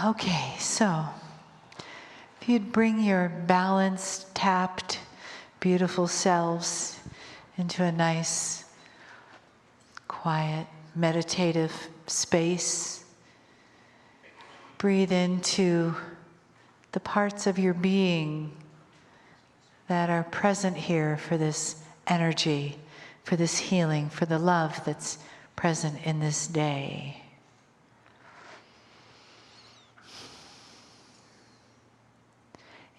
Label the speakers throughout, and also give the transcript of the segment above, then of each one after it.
Speaker 1: Okay, so if you'd bring your balanced, tapped, beautiful selves into a nice, quiet, meditative space. Breathe into the parts of your being that are present here for this energy, for this healing, for the love that's present in this day.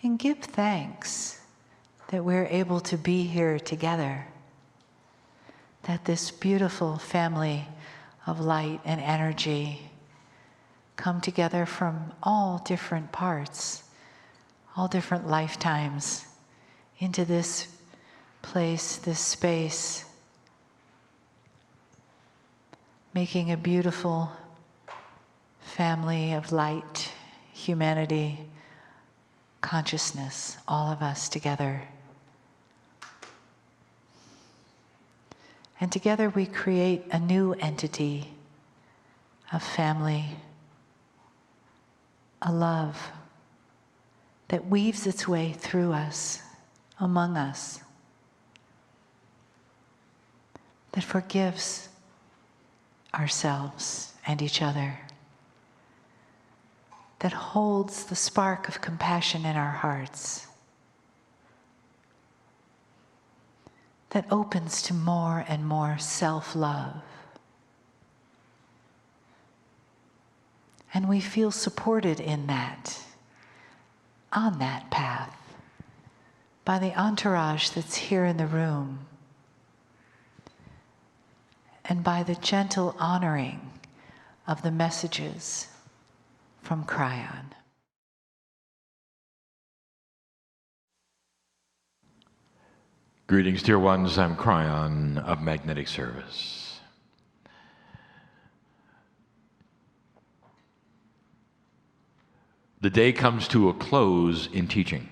Speaker 1: And give thanks that we're able to be here together, that this beautiful family of light and energy come together from all different parts, all different lifetimes, into this place, this space, making a beautiful family of light, humanity, consciousness, all of us together. And together we create a new entity, a family, a love that weaves its way through us, among us, that forgives ourselves and each other, that holds the spark of compassion in our hearts, that opens to more and more self-love. And we feel supported in that, on that path, by the entourage that's here in the room, and by the gentle honoring of the messages from Kryon.
Speaker 2: Greetings, dear ones. I'm Kryon of Magnetic Service. The day comes to a close in teaching.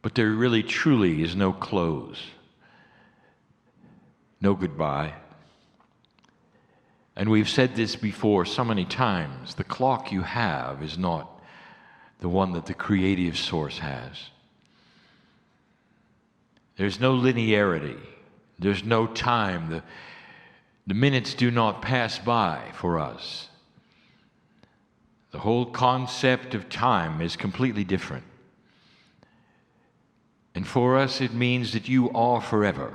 Speaker 2: But there really truly is no close, no goodbye. And we've said this before so many times, the clock you have is not the one that the creative source has. There's no linearity. There's no time. The minutes do not pass by for us. The whole concept of time is completely different. And for us, it means that you are forever.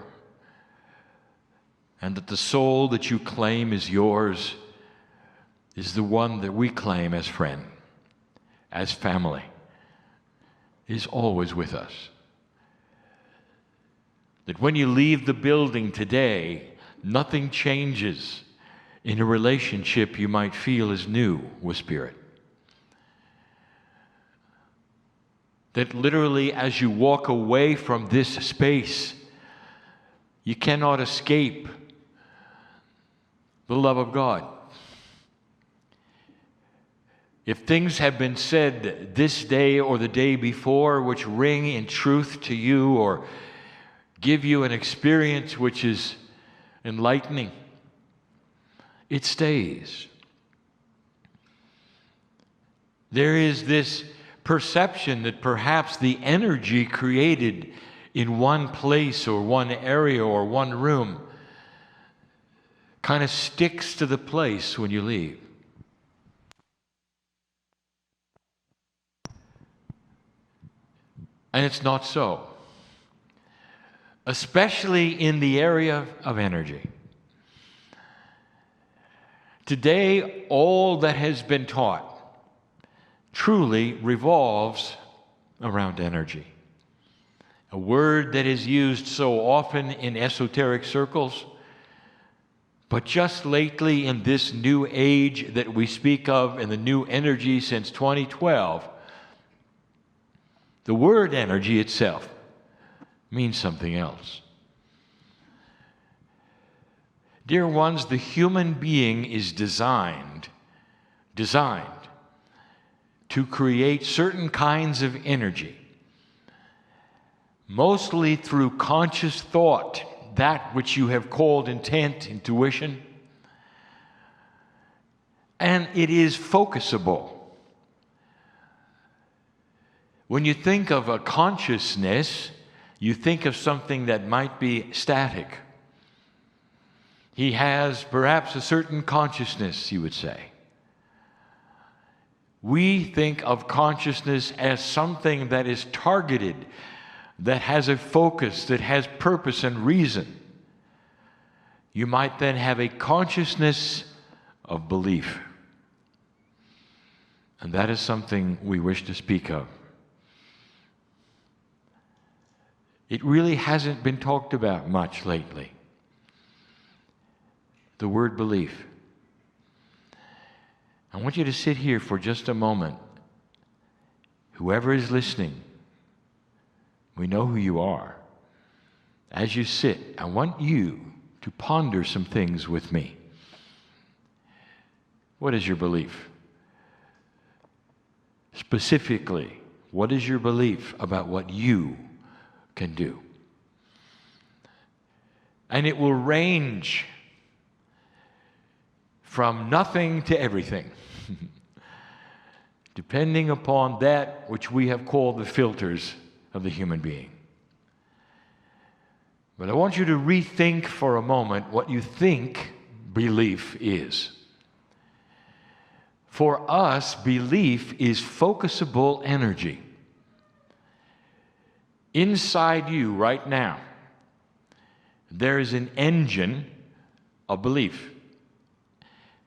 Speaker 2: And that the soul that you claim is yours is the one that we claim as friend, as family, is always with us. That when you leave the building today, nothing changes in a relationship you might feel is new with Spirit. That literally as you walk away from this space, you cannot escape the love of God. If things have been said this day or the day before which ring in truth to you or give you an experience which is enlightening, it stays. There is this perception that perhaps the energy created in one place or one area or one room kind of sticks to the place when you leave. And it's not so. Especially in the area of energy. Today, all that has been taught truly revolves around energy. A word that is used so often in esoteric circles, but just lately in this new age that we speak of in the new energy since 2012, the word energy itself means something else. Dear ones, the human being is designed to create certain kinds of energy, mostly through conscious thought, that which you have called intent, intuition, and it is focusable. When you think of a consciousness, you think of something that might be static. He has perhaps a certain consciousness, you would say. We think of consciousness as something that is targeted, that has a focus, that has purpose and reason. You might then have a consciousness of belief. And that is something we wish to speak of. It really hasn't been talked about much lately. The word belief. I want you to sit here for just a moment. Whoever is listening, we know who you are. As you sit, I want you to ponder some things with me. What is your belief? Specifically, what is your belief about what you can do? And it will range from nothing to everything, depending upon that which we have called the filters of the human being. But I want you to rethink for a moment what you think belief is. For us, belief is focusable energy. Inside you right now, there is an engine of belief.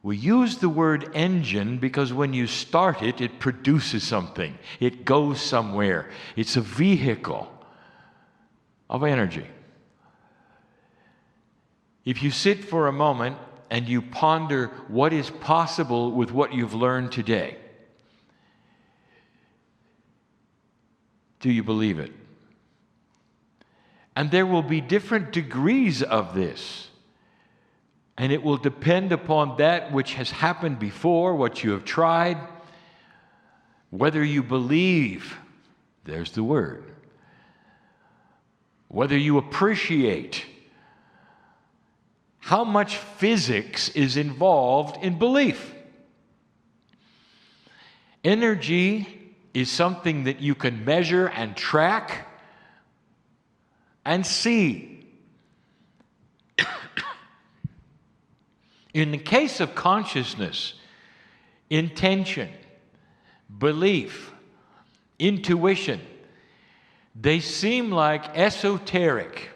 Speaker 2: We use the word engine because when you start it, it produces something. It goes somewhere. It's a vehicle of energy. If you sit for a moment and you ponder what is possible with what you've learned today, do you believe it? And there will be different degrees of this. And it will depend upon that which has happened before, what you have tried, whether you believe, there's the word, whether you appreciate how much physics is involved in belief. Energy is something that you can measure and track and see. In the case of consciousness, intention, belief, intuition, they seem like esoteric,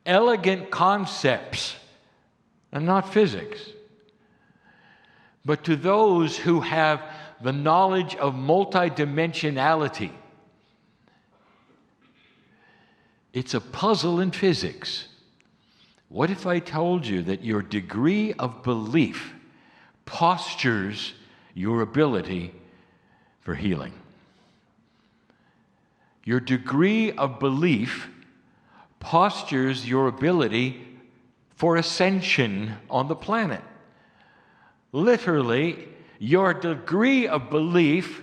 Speaker 2: elegant concepts and not physics. But to those who have the knowledge of multidimensionality, it's a puzzle in physics. What if I told you that your degree of belief postures your ability for healing? Your degree of belief postures your ability for ascension on the planet. Literally, your degree of belief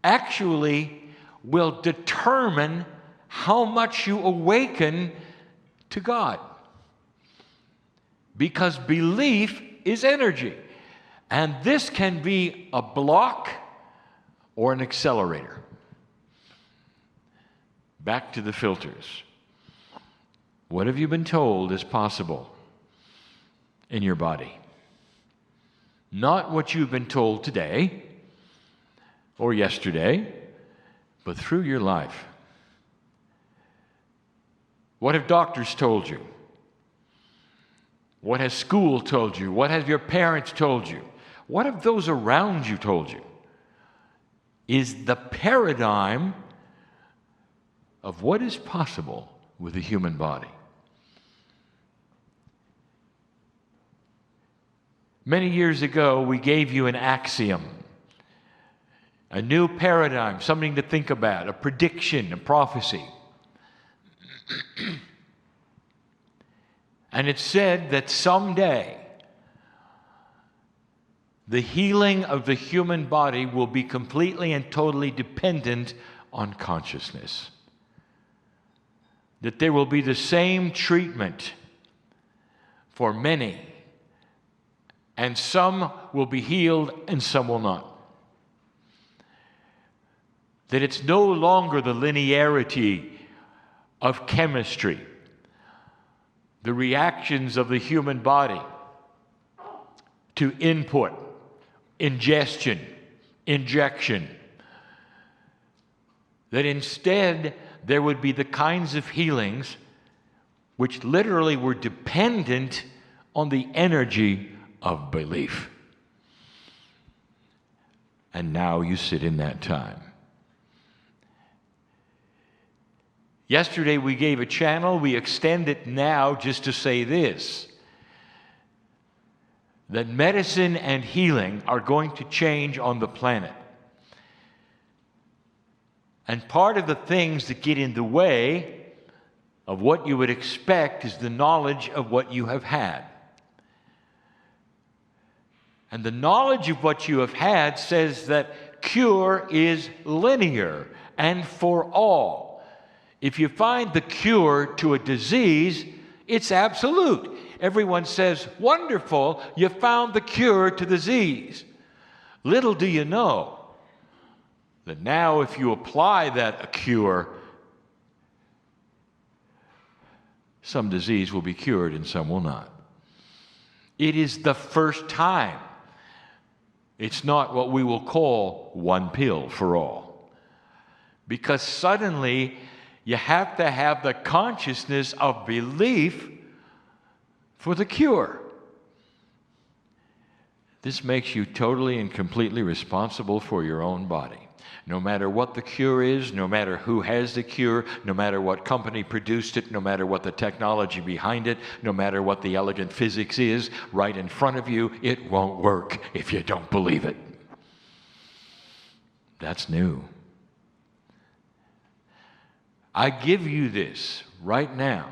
Speaker 2: actually will determine how much you awaken to God. Because belief is energy. And this can be a block or an accelerator. Back to the filters. What have you been told is possible in your body? Not what you've been told today or yesterday, but through your life. What have doctors told you? What has school told you? What have your parents told you? What have those around you told you? Is the paradigm of what is possible with the human body. Many years ago, we gave you an axiom, a new paradigm, something to think about, a prediction, a prophecy. And it said that someday the healing of the human body will be completely and totally dependent on consciousness. That there will be the same treatment for many and some will be healed and some will not. That it's no longer the linearity of chemistry, the reactions of the human body to input, ingestion, injection. That instead there would be the kinds of healings which literally were dependent on the energy of belief. And now you sit in that time. Yesterday we gave a channel. We extend it now just to say this: that medicine and healing are going to change on the planet. And part of the things that get in the way of what you would expect is the knowledge of what you have had. And the knowledge of what you have had says that cure is linear and for all. If you find the cure to a disease, it's absolute. Everyone says, wonderful, you found the cure to the disease. Little do you know that now if you apply that cure, some disease will be cured and some will not. It is the first time. It's not what we will call one pill for all. Because suddenly you have to have the consciousness of belief for the cure. This makes you totally and completely responsible for your own body. No matter what the cure is, no matter who has the cure, no matter what company produced it, no matter what the technology behind it, no matter what the elegant physics is right in front of you, it won't work if you don't believe it. That's new. I give you this right now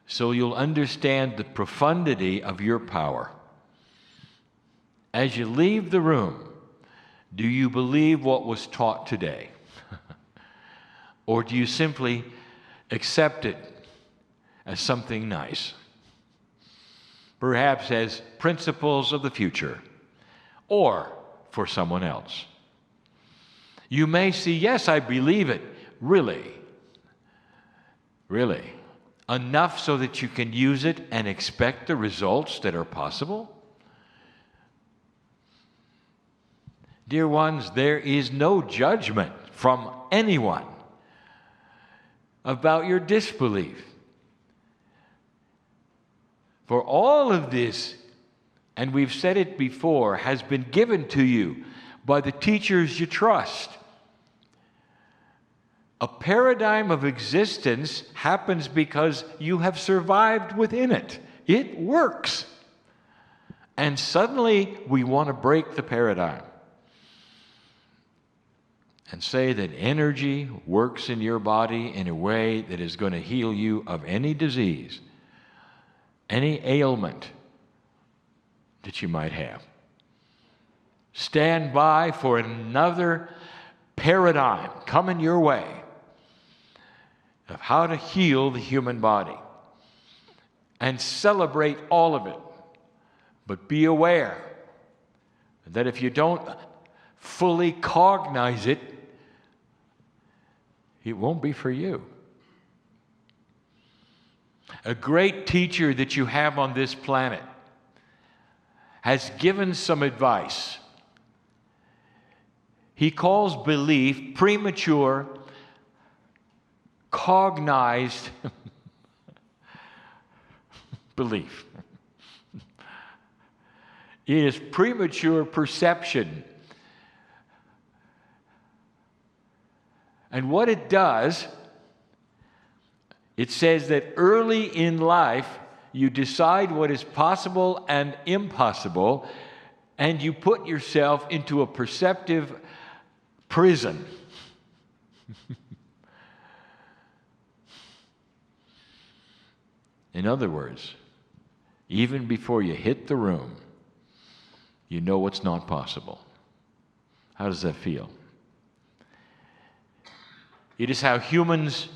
Speaker 2: so you'll understand the profundity of your power. As you leave the room, do you believe what was taught today? Or do you simply accept it as something nice? Perhaps as principles of the future, or for someone else. You may see, yes, I believe it. Really? Really? Enough so that you can use it and expect the results that are possible? Dear ones, there is no judgment from anyone about your disbelief. For all of this, and we've said it before, has been given to you by the teachers you trust. A paradigm of existence happens because you have survived within it. It works. And suddenly we want to break the paradigm and say that energy works in your body in a way that is going to heal you of any disease, any ailment that you might have. Stand by for another paradigm coming your way of how to heal the human body, and celebrate all of it. But be aware that if you don't fully cognize it, it won't be for you. A great teacher that you have on this planet has given some advice. He calls belief premature, cognized belief. It is premature perception. And what it does, it says that early in life, you decide what is possible and impossible, and you put yourself into a perceptive prison. In other words, even before you hit the room, you know what's not possible. How does that feel? It is how humans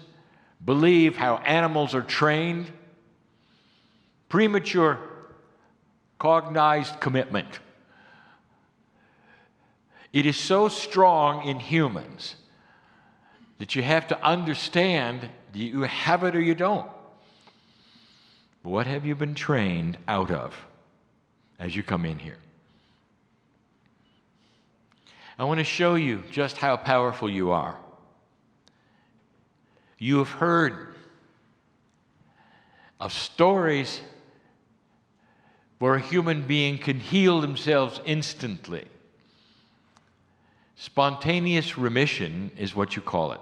Speaker 2: believe, how animals are trained. Premature cognized commitment. It is so strong in humans that you have to understand you have it or you don't. What have you been trained out of as you come in here? I want to show you just how powerful you are. You have heard of stories where a human being can heal themselves instantly. Spontaneous remission is what you call it.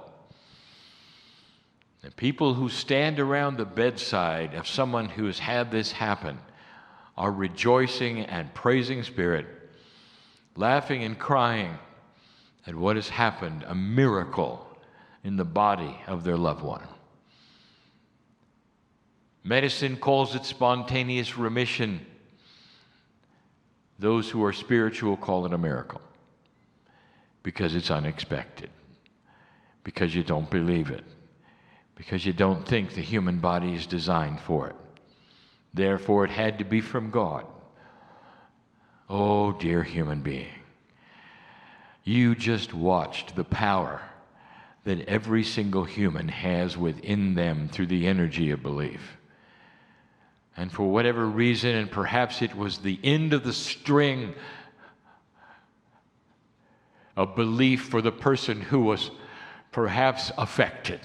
Speaker 2: The people who stand around the bedside of someone who has had this happen are rejoicing and praising Spirit, laughing and crying at what has happened, a miracle in the body of their loved one. Medicine calls it spontaneous remission. Those who are spiritual call it a miracle because it's unexpected, because you don't believe it, because you don't think the human body is designed for it. Therefore, it had to be from God. Oh, dear human being, you just watched the power that every single human has within them through the energy of belief. And for whatever reason, and perhaps it was the end of the string of belief for the person who was perhaps affected.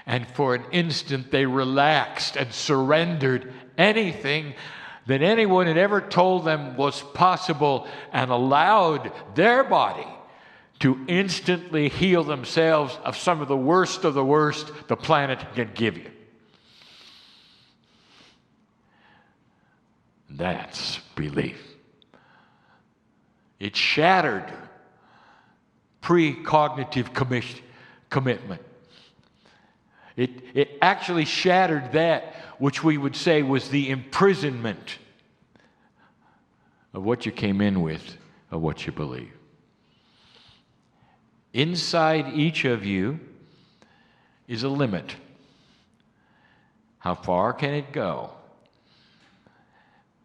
Speaker 2: And for an instant, they relaxed and surrendered anything that anyone had ever told them was possible and allowed their body to instantly heal themselves of some of the worst the planet can give you. That's belief. It shattered precognitive commitment. It actually shattered that which we would say was the imprisonment of what you came in with, of what you believe. Inside each of you is a limit. How far can it go?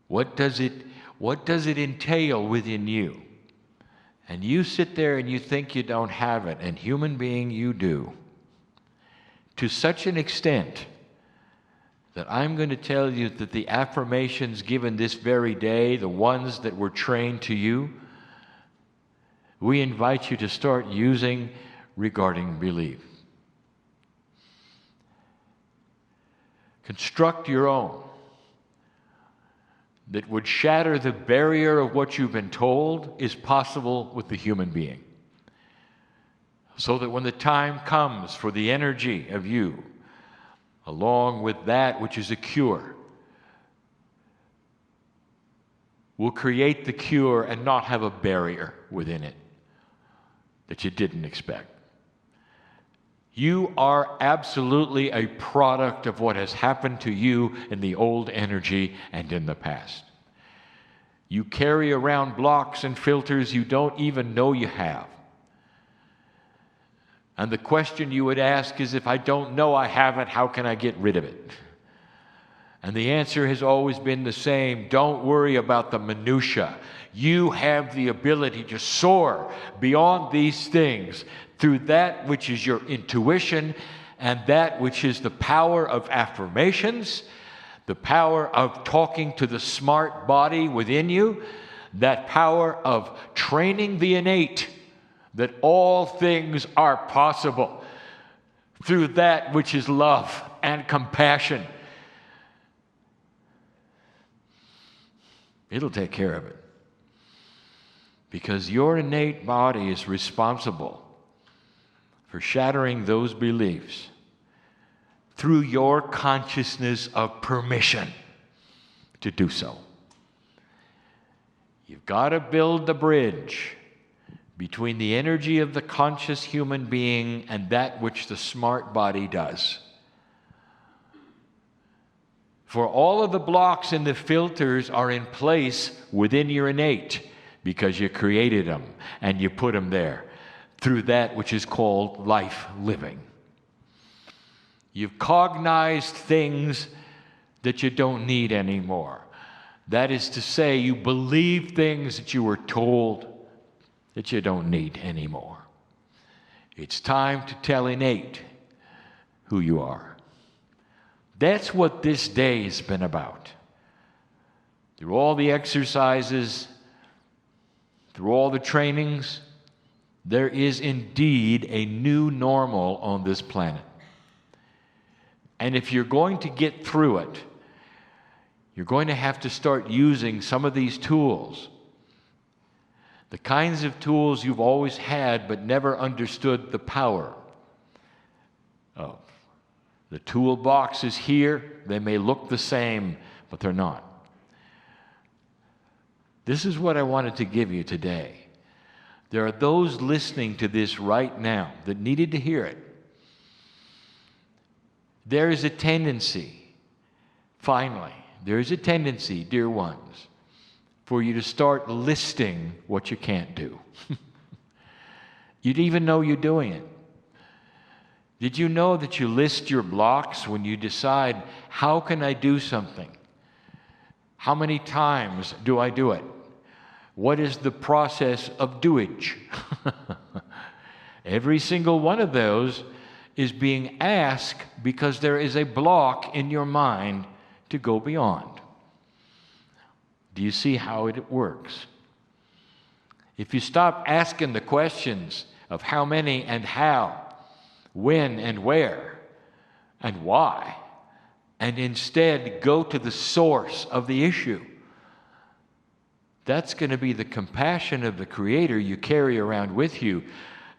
Speaker 2: What does it entail within you? And you sit there and you think you don't have it, and human being, you do. To such an extent that I'm going to tell you that the affirmations given this very day, the ones that were trained to you, we invite you to start using regarding belief. Construct your own that would shatter the barrier of what you've been told is possible with the human being. So that when the time comes for the energy of you, along with that which is a cure, will create the cure and not have a barrier within it that you didn't expect. You are absolutely a product of what has happened to you in the old energy and in the past. You carry around blocks and filters you don't even know you have. And the question you would ask is, if I don't know I have it, how can I get rid of it? And the answer has always been the same. Don't worry about the minutia. You have the ability to soar beyond these things through that which is your intuition and that which is the power of affirmations, the power of talking to the smart body within you, that power of training the innate, that all things are possible through that which is love and compassion. It'll take care of it. Because your innate body is responsible for shattering those beliefs through your consciousness of permission to do so. You've got to build the bridge between the energy of the conscious human being and that which the smart body does. For all of the blocks and the filters are in place within your innate because you created them and you put them there through that which is called life living. You've cognized things that you don't need anymore. That is to say, you believe things that you were told that you don't need anymore. It's time to tell innate who you are. That's what this day has been about. Through all the exercises, through all the trainings, there is indeed a new normal on this planet. And if you're going to get through it, you're going to have to start using some of these tools. The kinds of tools you've always had but never understood the power of. The toolbox is here. They may look the same, but they're not. This is what I wanted to give you today. There are those listening to this right now that needed to hear it. There is a tendency, finally, there is a tendency, dear ones, for you to start listing what you can't do. You'd even know you're doing it. Did you know that you list your blocks when you decide, how can I do something? How many times do I do it? What is the process of doage? Every single one of those is being asked because there is a block in your mind to go beyond. Do you see how it works? If you stop asking the questions of how many and how, when and where, and why, and instead go to the source of the issue, that's going to be the compassion of the Creator you carry around with you,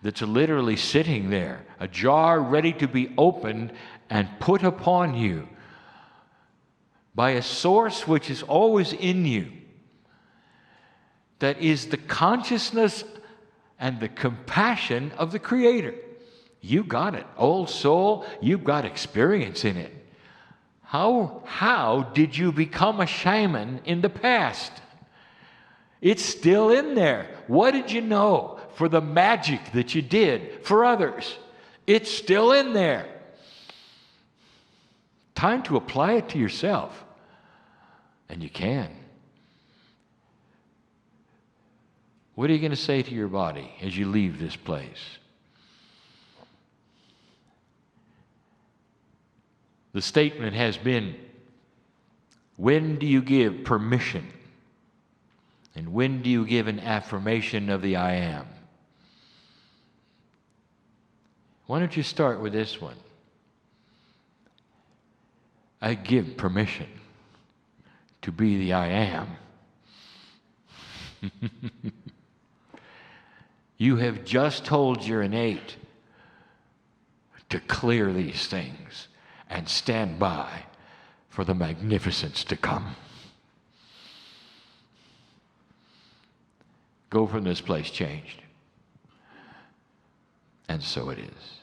Speaker 2: that's literally sitting there, a jar ready to be opened and put upon you by a source which is always in you, that is the consciousness and the compassion of the Creator. You got it. Old soul, you've got experience in it. How did you become a shaman in the past? It's still in there. What did you know for the magic that you did for others? It's still in there. Time to apply it to yourself. And you can. What are you going to say to your body as you leave this place? The statement has been, when do you give permission? And when do you give an affirmation of the I am? Why don't you start with this one? I give permission to be the I am. You have just told your innate to clear these things and stand by for the magnificence to come. Go from this place changed. And so it is.